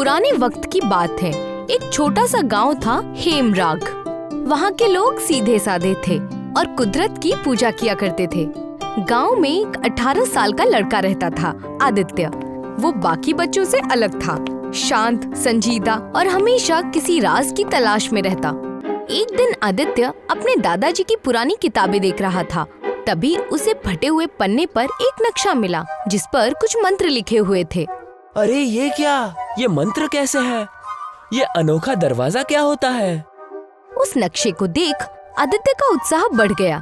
पुराने वक्त की बात है। एक छोटा सा गांव था हेमराग। वहाँ के लोग सीधे साधे थे और कुदरत की पूजा किया करते थे। गांव में एक 18 साल का लड़का रहता था, आदित्य। वो बाकी बच्चों से अलग था, शांत, संजीदा और हमेशा किसी राज की तलाश में रहता। एक दिन आदित्य अपने दादाजी की पुरानी किताबें देख रहा था। तभी उसे फटे हुए पन्ने पर एक नक्शा मिला जिस पर कुछ मंत्र लिखे हुए थे। अरे ये क्या? ये मंत्र कैसे है? ये अनोखा दरवाजा क्या होता है? उस नक्शे को देख आदित्य का उत्साह बढ़ गया।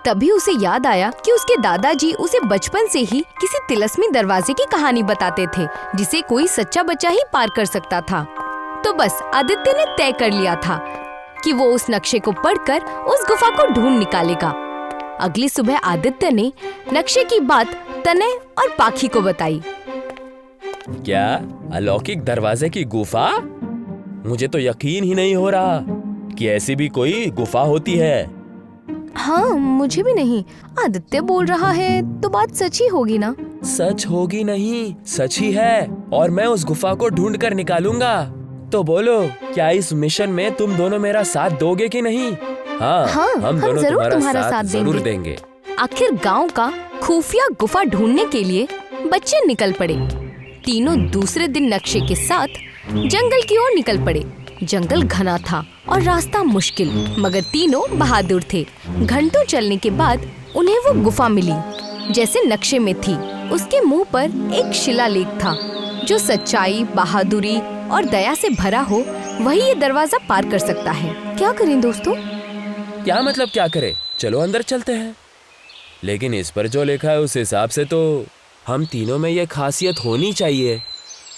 तभी उसे याद आया कि उसके दादाजी उसे बचपन से ही किसी तिलस्मी दरवाजे की कहानी बताते थे जिसे कोई सच्चा बच्चा ही पार कर सकता था। तो बस आदित्य ने तय कर लिया था कि वो उस नक्शे को पढ़कर उस गुफा को ढूंढ निकालेगा। अगली सुबह आदित्य ने नक्शे की बात तनय और पाखी को बताई। क्या अलौकिक दरवाजे की गुफा? मुझे तो यकीन ही नहीं हो रहा कि ऐसी भी कोई गुफा होती है। हाँ, मुझे भी नहीं। आदित्य बोल रहा है तो बात सच ही होगी ना? सच होगी नहीं, सच ही है। और मैं उस गुफा को ढूंढ कर निकालूंगा। तो बोलो, क्या इस मिशन में तुम दोनों मेरा साथ दोगे कि नहीं? हाँ, हम दोनों जरूर तुम्हारा साथ जरूर देंगे। आखिर गांव का खुफिया गुफा ढूंढने के लिए बच्चे निकल पड़े। तीनों दूसरे दिन नक्शे के साथ जंगल की ओर निकल पड़े। जंगल घना था और रास्ता मुश्किल, मगर तीनों बहादुर थे। घंटों चलने के बाद उन्हें वो गुफा मिली जैसे नक्शे में थी। उसके मुंह पर एक शिलालेख था, जो सच्चाई, बहादुरी और दया से भरा हो वही ये दरवाजा पार कर सकता है। क्या करें दोस्तों? क्या मतलब क्या करें? चलो अंदर चलते हैं। लेकिन इस पर जो लिखा है उस हिसाब से तो हम तीनों में ये खासियत होनी चाहिए,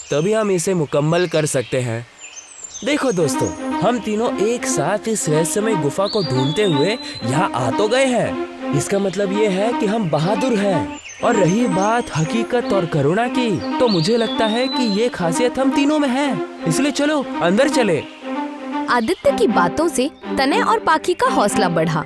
तभी हम इसे मुकम्मल कर सकते हैं। देखो दोस्तों, हम तीनों एक साथ इस रहस्यमय गुफा को ढूंढते हुए यहाँ आ तो गए हैं। इसका मतलब ये है कि हम बहादुर हैं। और रही बात हकीकत और करुणा की, तो मुझे लगता है कि ये खासियत हम तीनों में है। इसलिए चलो अंदर चले। आदित्य की बातों से तनय और पाखी का हौसला बढ़ा।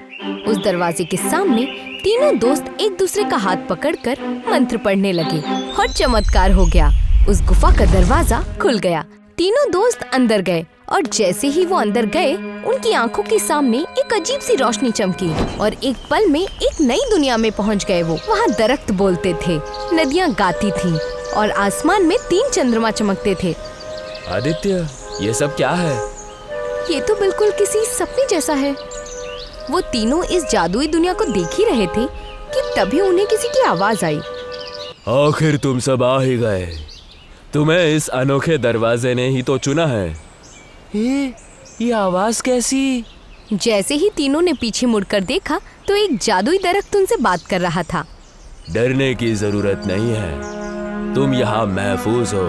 उस दरवाजे के सामने तीनों दोस्त एक दूसरे का हाथ पकड़कर मंत्र पढ़ने लगे और चमत्कार हो गया। उस गुफा का दरवाजा खुल गया। तीनों दोस्त अंदर गए और जैसे ही वो अंदर गए, उनकी आंखों के सामने एक अजीब सी रोशनी चमकी और एक पल में एक नई दुनिया में पहुंच गए। वो वहाँ दरख्त बोलते थे, नदियाँ गाती थीं और आसमान में 3 चंद्रमा चमकते थे। आदित्य, ये सब क्या है? ये तो बिल्कुल किसी सपने जैसा है। वो तीनों इस जादुई दुनिया को देख ही रहे थे कि तभी उन्हें किसी की आवाज आई। आखिर तुम सब आ ही गए। तुम्हें इस अनोखे दरवाजे ने ही तो चुना है। ये आवाज कैसी? जैसे ही तीनों ने पीछे मुड़कर देखा तो एक जादुई दरख्त उनसे बात कर रहा था। डरने की जरूरत नहीं है, तुम यहाँ महफूज हो।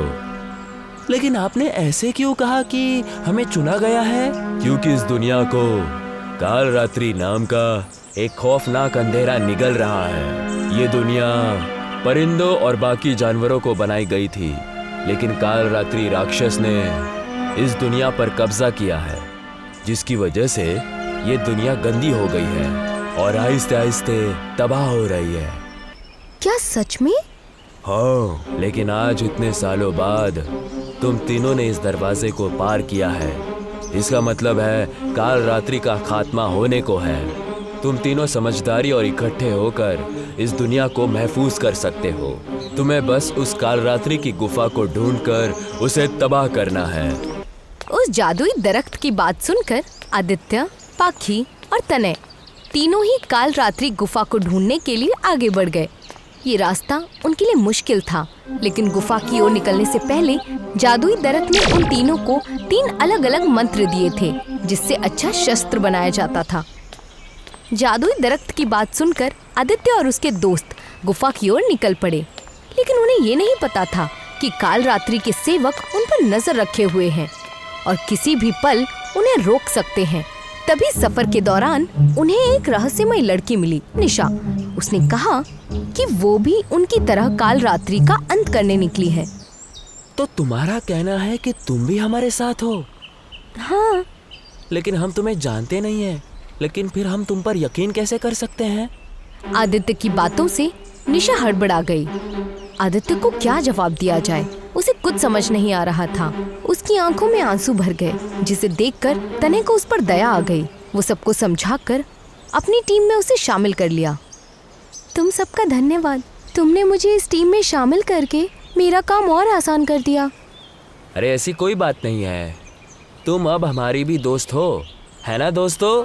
लेकिन आपने ऐसे क्यों कहा कि हमें चुना गया है? क्योंकि इस दुनिया को काल रात्रि नाम का एक खौफनाक अंधेरा निगल रहा है। ये दुनिया परिंदों और बाकी जानवरों को बनाई गई थी, लेकिन काल रात्रि राक्षस ने इस दुनिया पर कब्जा किया है, जिसकी वजह से ये दुनिया गंदी हो गई है और आहिस्ते आहिस्ते तबाह हो रही है। क्या सच में? हाँ, लेकिन आज इतने सालों बाद तुम तीनों ने इस दरवाजे को पार किया है। इसका मतलब है काल रात्रि का खात्मा होने को है। तुम तीनों समझदारी और इकट्ठे होकर इस दुनिया को महफूज कर सकते हो। तुम्हें बस उस काल रात्रि की गुफा को ढूंढकर उसे तबाह करना है। उस जादुई दरख्त की बात सुनकर आदित्य, पाखी और तनय तीनों ही काल रात्रि गुफा को ढूंढने के लिए आगे बढ़ गए। ये रास्ता उनके लिए मुश्किल था, लेकिन गुफा की ओर निकलने से पहले जादुई दरख्त ने उन तीनों को 3 अलग अलग मंत्र दिए थे, जिससे अच्छा शस्त्र बनाया जाता था। जादुई दरख्त की बात सुनकर आदित्य और उसके दोस्त गुफा की ओर निकल पड़े, लेकिन उन्हें ये नहीं पता था कि काल रात्रि के सेवक उन पर नजर रखे हुए हैं और किसी भी पल उन्हें रोक सकते हैं। तभी सफर के दौरान उन्हें एक रहस्यमय लड़की मिली, निशा। उसने कहा कि वो भी उनकी तरह काल रात्रि का अंत करने निकली है। तो तुम्हारा कहना है कि तुम भी हमारे साथ हो? हाँ। लेकिन हम तुम्हें जानते नहीं हैं, लेकिन फिर हम तुम पर यकीन कैसे कर सकते हैं? आदित्य की बातों से निशा हड़बड़ा गई। आदित्य को क्या जवाब दिया जाए? उसे कुछ समझ नहीं आ रहा था। उसकी आंखों में आंसू भर गए, जिसे देखकर तने को उस पर दया आ गई। वो सबको समझाकर अपनी टीम में उसे शामिल कर लिया। तुम सबका धन्यवाद, तुमने मुझे इस टीम में शामिल करके मेरा काम और आसान कर दिया। अरे ऐसी कोई बात नहीं है, तुम अब हमारी भी दोस्त हो, है ना दोस्तों?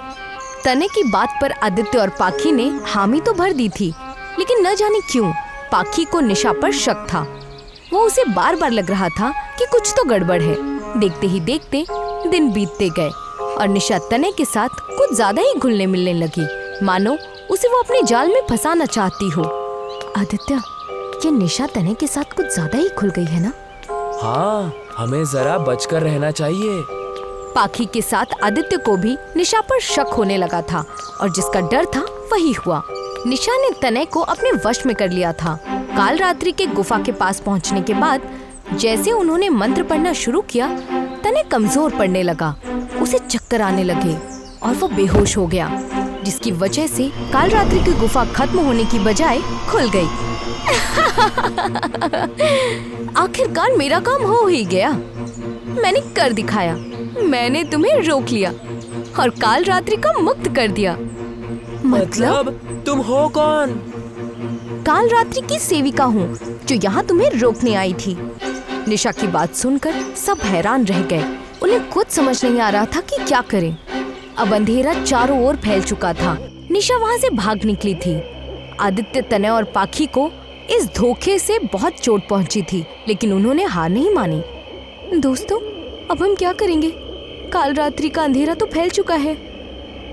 तने की बात पर आदित्य और पाखी ने हामी तो भर दी थी, लेकिन न जाने क्यों पाखी को निशा पर शक था। वो उसे बार बार लग रहा था कि कुछ तो गड़बड़ है। देखते ही देखते दिन बीतते गए और निशा तने के साथ कुछ ज्यादा ही घुलने मिलने लगी, मानो उसे वो अपने जाल में फंसाना चाहती हो। आदित्य, ये निशा तने के साथ कुछ ज्यादा ही खुल गई है ना? हाँ, हमें जरा बचकर रहना चाहिए। पाखी के साथ आदित्य को भी निशा पर शक होने लगा था और जिसका डर था वही हुआ। निशा ने तने को अपने वश में कर लिया था। काल रात्रि के गुफा के पास पहुंचने के बाद जैसे उन्होंने मंत्र पढ़ना शुरू किया, तने कमजोर पड़ने लगा। उसे चक्कर आने लगे और वो बेहोश हो गया, जिसकी वजह से काल रात्रि की गुफा खत्म होने की बजाय खुल गई। आखिरकार मेरा काम हो ही गया। मैंने कर दिखाया। मैंने तुम्हें रोक लिया और काल रात्रि को मुक्त कर दिया। मतलब तुम हो कौन? काल रात्रि की सेविका हूँ जो यहाँ तुम्हें रोकने आई थी। निशा की बात सुनकर सब हैरान रह गए। उन्हें कुछ समझ नहीं आ रहा था कि क्या करें। अब अंधेरा चारों ओर फैल चुका था। निशा वहाँ से भाग निकली थी। आदित्य, तने और पाखी को इस धोखे से बहुत चोट पहुँची थी, लेकिन उन्होंने हार नहीं मानी। दोस्तों, अब हम क्या करेंगे? काल रात्रि का अंधेरा तो फैल चुका है।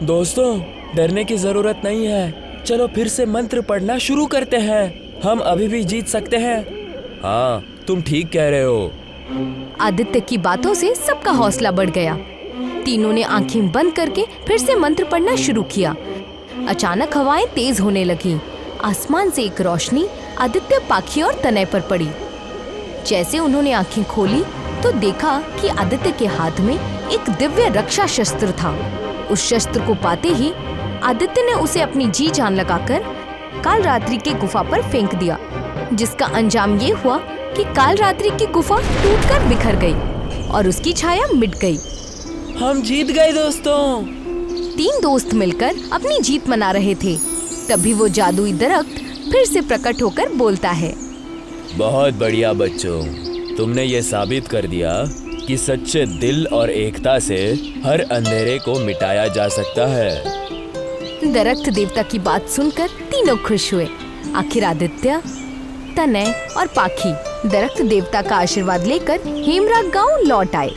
दोस्तों, डरने की जरूरत नहीं है, चलो फिर से मंत्र पढ़ना शुरू करते हैं। हम अभी भी जीत सकते हैं। हाँ, तुम ठीक कह रहे हो। आदित्य की बातों से सबका हौसला बढ़ गया। तीनों ने आंखें बंद करके फिर से मंत्र पढ़ना शुरू किया। अचानक हवाएं तेज होने लगीं। आसमान से एक रोशनी आदित्य, पाखी और तनय पर पड़ी। जैसे उन्होंने आंखें खोली तो देखा कि आदित्य के हाथ में एक दिव्य रक्षा शस्त्र था। उस शस्त्र को पाते ही आदित्य ने उसे अपनी जी जान लगाकर काल रात्रि की गुफा पर फेंक दिया, जिसका अंजाम ये हुआ कि काल रात्रि की गुफा टूटकर बिखर गई और उसकी छाया मिट गई। हम जीत गए दोस्तों। तीन दोस्त मिलकर अपनी जीत मना रहे थे। तभी वो जादुई दरख्त फिर से प्रकट होकर बोलता है। बहुत बढ़िया बच्चों, तुमने ये साबित कर दिया कि सच्चे दिल और एकता से हर अंधेरे को मिटाया जा सकता है। दरख्त देवता की बात सुनकर तीनों खुश हुए। आखिर आदित्य, तनय और पाखी दरख्त देवता का आशीर्वाद लेकर हेमराग गांव लौट आए।